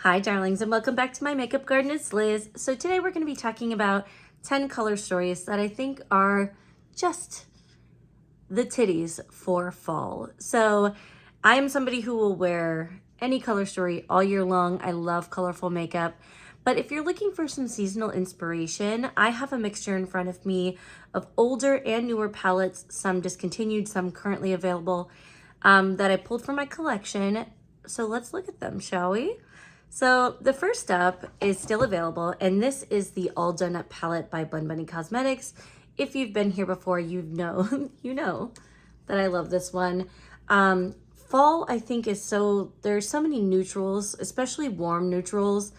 Hi darlings, and welcome back to my makeup garden. It's Liz. So today we're going to be talking about 10 color stories that I think are just the titties for fall. So I am somebody who will wear any color story all year long. I love colorful makeup. But if you're looking for some seasonal inspiration, I have a mixture in front of me of older and newer palettes, some discontinued, some currently available, that I pulled from my collection. So let's look at them, shall we? So the first up is still available, and this is the All Done Up palette by Nomad Cosmetics. If you've been here before, you know that I love this one. Fall, I think, there's so many neutrals, especially warm neutrals,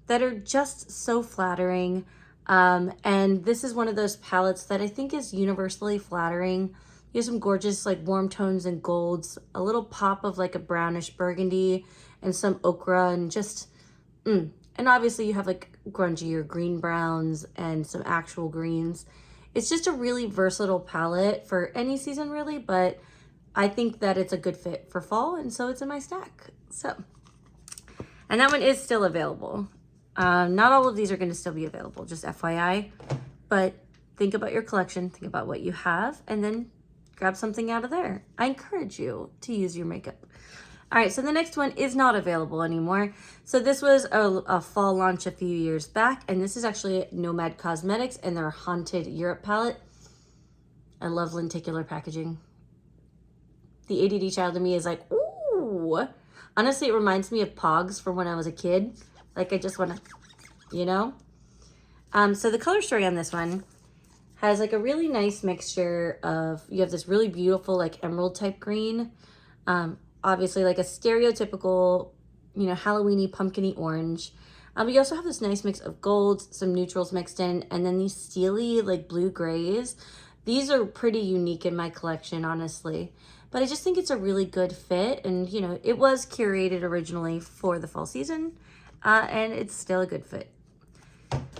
that are just so flattering. And this is one of those palettes that I think is universally flattering. You have some gorgeous like warm tones and golds, a little pop of like a brownish burgundy, and some ochre, and just and obviously you have like grungy or green browns and some actual greens. It's just a really versatile palette for any season really, but I think that it's a good fit for fall, and so it's in my stack. So, and that one is still available. Not all of these are going to still be available, just FYI, but think about your collection, think about what you have, and then grab something out of there. I encourage you to use your makeup. All right, so the next one is not available anymore. So this was a fall launch a few years back, and this is actually Nomad Cosmetics and their Haunted Europe palette. I love lenticular packaging. The ADD child in me is like, ooh. Honestly, it reminds me of Pogs from when I was a kid. Like I just want to, you know? So the color story on this one has like a really nice mixture of, you have this really beautiful like emerald type green, obviously like a stereotypical, Halloweeny pumpkin-y orange. But you also have this nice mix of golds, some neutrals mixed in, and then these steely like blue grays. These are pretty unique in my collection, honestly. But I just think it's a really good fit, and it was curated originally for the fall season, and it's still a good fit.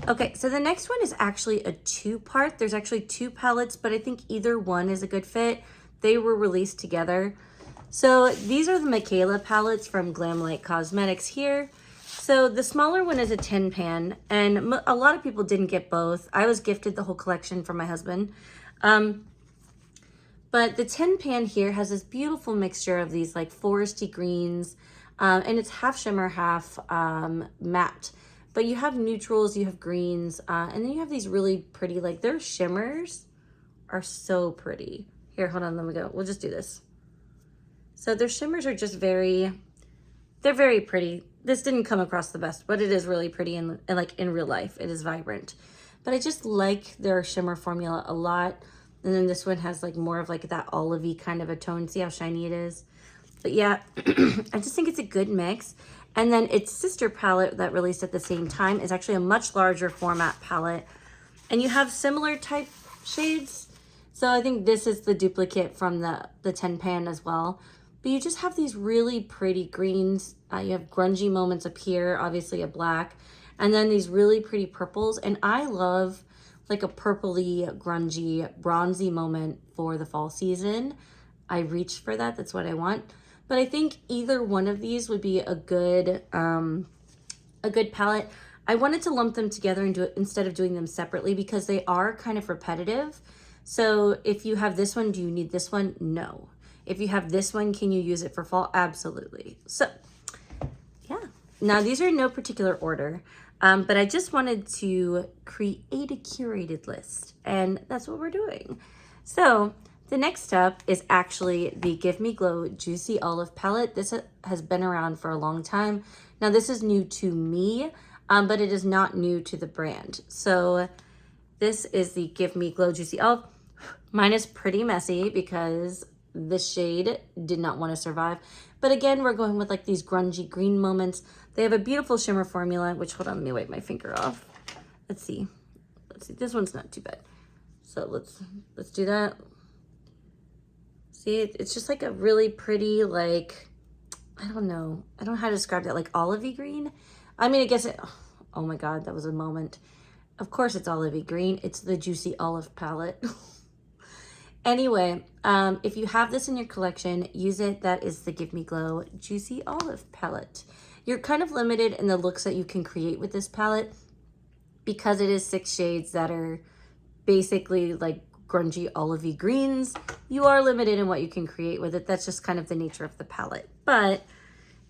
Okay, so the next one is actually a two-part. There's actually two palettes, but I think either one is a good fit. They were released together. So these are the Michaela palettes from Glam Light Cosmetics here. So the smaller one is a tin pan, and a lot of people didn't get both. I was gifted the whole collection from my husband. But the tin pan here has this beautiful mixture of these like foresty greens, and it's half shimmer, half matte. But you have neutrals, you have greens, and then you have these really pretty, like their shimmers are so pretty. Here, hold on, let me go. We'll just do this. So their shimmers are just they're very pretty. This didn't come across the best, but it is really pretty, and like in real life, it is vibrant. But I just like their shimmer formula a lot. And then this one has like more of like that olivey kind of a tone. See how shiny it is? But yeah, I just think it's a good mix. And then its sister palette that released at the same time is actually a much larger format palette. And you have similar type shades. So I think this is the duplicate from the 10 pan as well. But you just have these really pretty greens. You have grungy moments up here, obviously a black. And then these really pretty purples. And I love like a purpley, grungy, bronzy moment for the fall season. I reached for that. That's what I want. But I think either one of these would be a good palette. I wanted to lump them together and do it instead of doing them separately because they are kind of repetitive. So if you have this one, do you need this one? No. If you have this one, can you use it for fall? Absolutely. So yeah. Now these are in no particular order, but I just wanted to create a curated list, and that's what we're doing. So the next step is actually the Give Me Glow Juicy Olive palette. This has been around for a long time. Now this is new to me, but it is not new to the brand. So this is the Give Me Glow Juicy Olive. Mine is pretty messy because this shade did not want to survive. But again, we're going with like these grungy green moments. They have a beautiful shimmer formula, which, hold on, let me wipe my finger off. Let's see. This one's not too bad. So let's do that. See, it's just like a really pretty, like, I don't know how to describe that, like olivey green. I mean, I guess oh my God, that was a moment. Of course it's olivey green. It's the Juicy Olive palette. Anyway, if you have this in your collection, use it. That is the Give Me Glow Juicy Olive palette. You're kind of limited in the looks that you can create with this palette because it is 6 shades that are basically like grungy olivey greens. You are limited in what you can create with it. That's just kind of the nature of the palette. But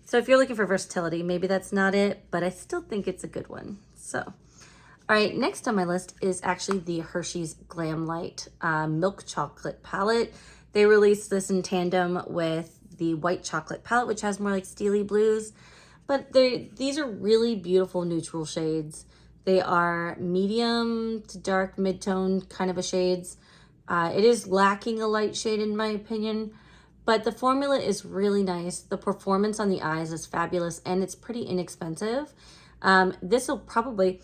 so if you're looking for versatility, maybe that's not it, but I still think it's a good one. So, all right, next on my list is actually the Hershey's Glam Light Milk Chocolate Palette. They released this in tandem with the White Chocolate Palette, which has more like steely blues. But these are really beautiful neutral shades. They are medium to dark mid-tone kind of a shades. It is lacking a light shade in my opinion, but the formula is really nice. The performance on the eyes is fabulous and it's pretty inexpensive. This will probably,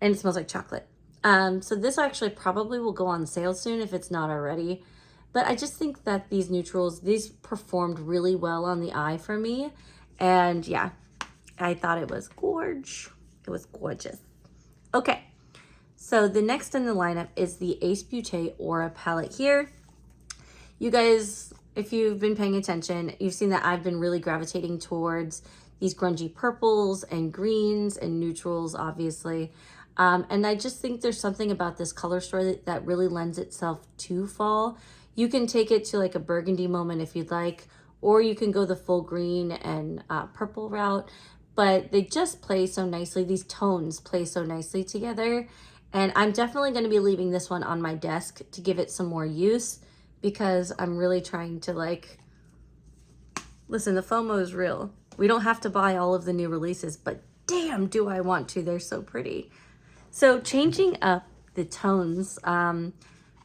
and it smells like chocolate. So this actually probably will go on sale soon if it's not already. But I just think that these neutrals, these performed really well on the eye for me. And yeah, I thought it was gorge. It was gorgeous. Okay, so the next in the lineup is the Ace Beauté Aura palette here. You guys, if you've been paying attention, you've seen that I've been really gravitating towards these grungy purples and greens and neutrals, obviously. And I just think there's something about this color story that really lends itself to fall. You can take it to like a burgundy moment if you'd like, or you can go the full green and purple route, but they just play so nicely. These tones play so nicely together. And I'm definitely going to be leaving this one on my desk to give it some more use because I'm really trying to like, listen, the FOMO is real. We don't have to buy all of the new releases, but damn, do I want to. They're so pretty. So changing up the tones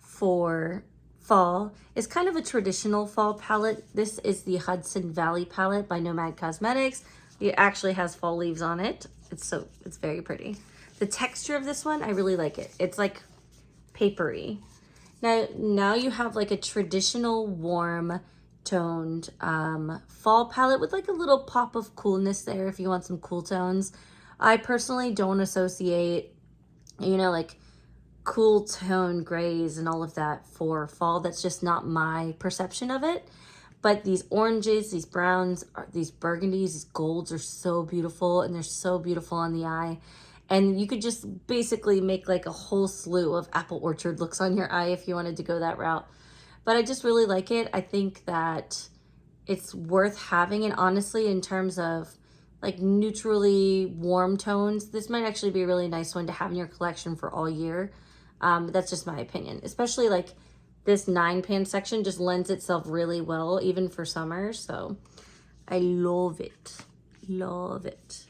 for fall is kind of a traditional fall palette. This is the Hudson Valley palette by Nomad Cosmetics. It actually has fall leaves on it. It's very pretty. The texture of this one, I really like it. It's like papery. Now you have like a traditional warm toned fall palette with like a little pop of coolness there if you want some cool tones. I personally don't associate, you know, like cool tone grays and all of that for fall. That's just not my perception of it. But these oranges, these browns, these burgundies, these golds are so beautiful and they're so beautiful on the eye. And you could just basically make like a whole slew of apple orchard looks on your eye if you wanted to go that route. But I just really like it. I think that it's worth having. And honestly, in terms of like neutrally warm tones, this might actually be a really nice one to have in your collection for all year. That's just my opinion, especially like this 9-pan section just lends itself really well, even for summer. So I love it. Love it.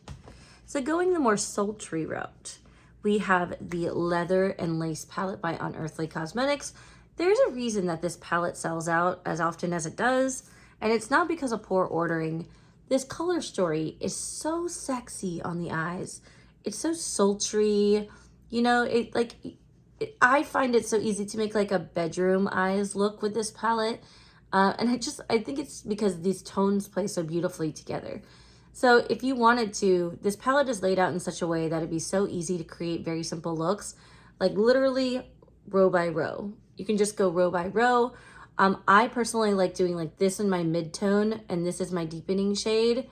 So going the more sultry route, we have the Leather and Lace palette by Unearthly Cosmetics. There's a reason that this palette sells out as often as it does, and it's not because of poor ordering. This color story is so sexy on the eyes. It's so sultry. You know, I find it so easy to make like a bedroom eyes look with this palette. And I think it's because these tones play so beautifully together. So if you wanted to, this palette is laid out in such a way that it'd be so easy to create very simple looks, like literally row by row. You can just go row by row. I personally like doing like this in my mid-tone and this is my deepening shade.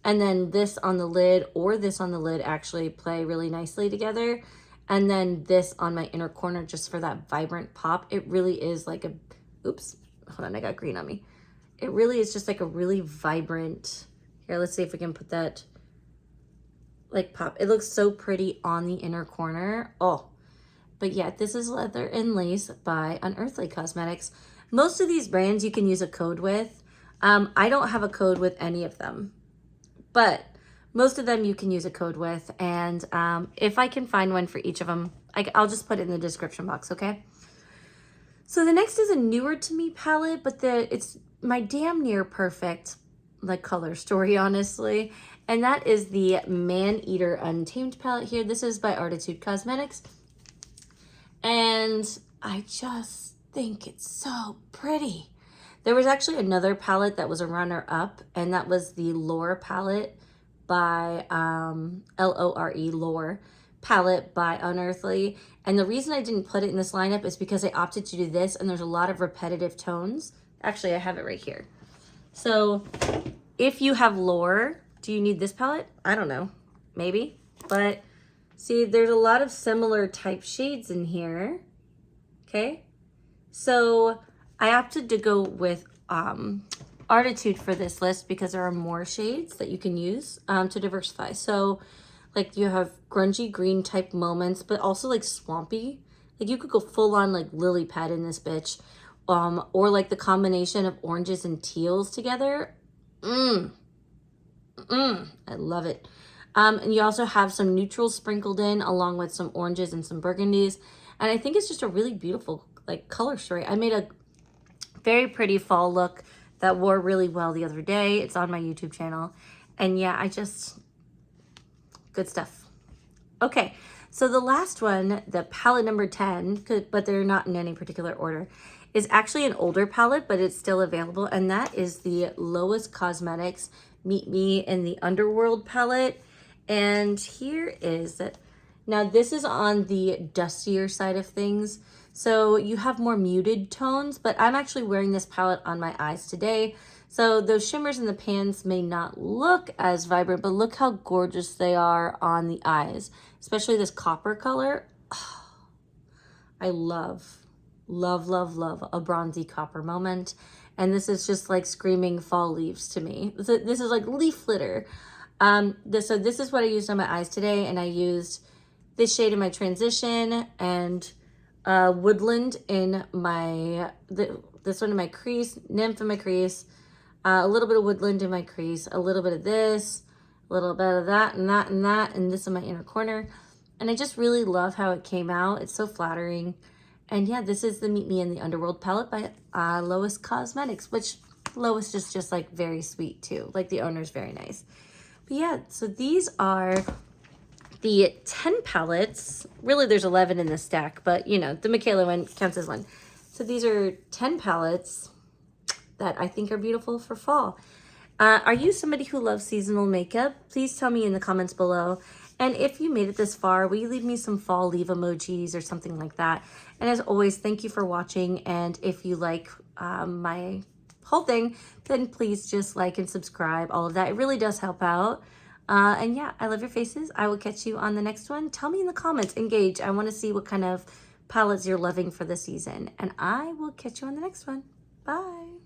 And then this on the lid or this on the lid actually play really nicely together. And then this on my inner corner just for that vibrant pop. It really is like a, oops, hold on, I got green on me. It really is just like a really vibrant, here, let's see if we can put that like pop. It looks so pretty on the inner corner. Oh, but yeah, this is Leather and Lace by Unearthly Cosmetics. Most of these brands you can use a code with. I don't have a code with any of them, but most of them you can use a code with. And if I can find one for each of them, I'll just put it in the description box, okay? So the next is a newer to me palette, but it's my damn near perfect like color story, honestly. And that is the Maneater Untamed palette here. This is by Artitude Cosmetics. And I just think it's so pretty. There was actually another palette that was a runner-up, and that was the Lore palette by L-O-R-E, Lore palette by Unearthly. And the reason I didn't put it in this lineup is because I opted to do this, and there's a lot of repetitive tones. Actually, I have it right here. So if you have Lore, do you need this palette? I don't know, maybe. But see, there's a lot of similar type shades in here, okay? So I opted to go with Artitude for this list because there are more shades that you can use to diversify. So like you have grungy green type moments, but also like swampy. Like you could go full on like lily pad in this bitch. Or like the combination of oranges and teals together. I love it. And you also have some neutrals sprinkled in along with some oranges and some burgundies. And I think it's just a really beautiful like color story. I made a very pretty fall look that wore really well the other day. It's on my YouTube channel. And yeah, good stuff. Okay, so the last one, the palette number 10, but they're not in any particular order, is actually an older palette, but it's still available. And that is the Lois Cosmetics Meet Me in the Underworld palette. And here is it. Now this is on the dustier side of things. So you have more muted tones, but I'm actually wearing this palette on my eyes today. So those shimmers in the pans may not look as vibrant, but look how gorgeous they are on the eyes, especially this copper color. Oh, I love a bronzy copper moment. And this is just like screaming fall leaves to me. This is like leaf litter. So this is what I used on my eyes today, and I used this shade in my transition and Woodland in my, this one in my crease, Nymph in my crease, a little bit of Woodland in my crease, a little bit of this, a little bit of that and that and that, and this in my inner corner. And I just really love how it came out. It's so flattering. And yeah, this is the Meet Me in the Underworld palette by Lois Cosmetics, which Lois is just like very sweet too. Like the owner's very nice. But yeah, so these are the 10 palettes. Really, there's 11 in this stack, but you know, the Michaela one counts as one. So these are 10 palettes that I think are beautiful for fall. Are you somebody who loves seasonal makeup? Please tell me in the comments below. And if you made it this far, will you leave me some fall leave emojis or something like that? And as always, thank you for watching. And if you like my whole thing, then please just like and subscribe, all of that. It really does help out. And yeah, I love your faces. I will catch you on the next one. Tell me in the comments, engage. I want to see what kind of palettes you're loving for the season. And I will catch you on the next one. Bye.